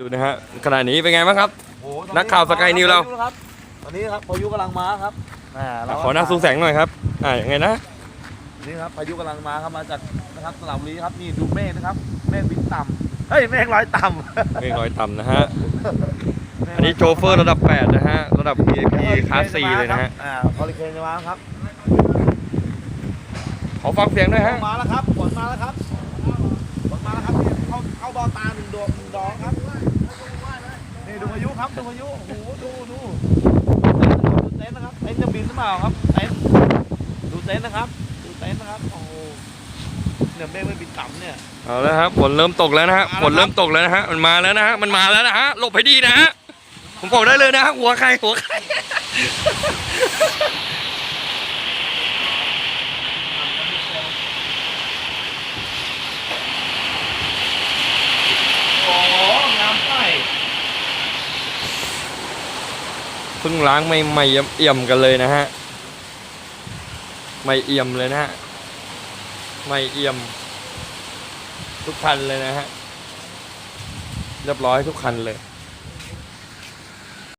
ดูนะฮะขณะนี้เป็นไงบ้างครับ โอ้ นักข่าวสกายนิวเรา ตอนนี้ครับพายุกำลังมาครับขอหน้าสูงแสงหน่อยครับยังไงนะ นี่ครับพายุกำลังมาครับมาจากนะครับสระบุรีครับนี่ดูเมฆนะครับเมฆบินต่ำเฮ้ยเมฆลอยต่ำ เมฆลอยต่ำนะฮะอันนี้โชเฟอร์ระดับ 8 นะฮะระดับ VIP คลาส C เลยนะฮะฮอริเคนจะมาครับ ขอฟังเสียงด้วยฮะ มาแล้วครับฝนมาแล้วครับฝนมาแล้วครับนี่เข้าบ่อตาหนึ่งดอกครับนี่ดูพายุครับดูพายุโอ้โหดูเต็นท์นะครับเต็นท์จะบินหรือเปล่าครับเต็นท์ดูเต็นท์นะครับดูเต็นท์นะครับโอ้โหเนี่ยเมฆไม่บินต่ำเนี่ย เอาแล้วครับฝนเริ่มตกแล้วนะฮะฝนเริ่มตกแล้วนะฮะมันมาแล้วนะฮะมันมาแล้วนะฮะหลบให้ดีนะฮะผมบอกได้เลยนะฮะหัวใครโอ้โหงามไป เพิ่งล้างไม่เอี่ยมกันเลยนะฮะไม่เอี่ยมเลยนะฮะไม่เอี่ยมทุกคันเลยนะฮะเรียบร้อยทุกคันเลย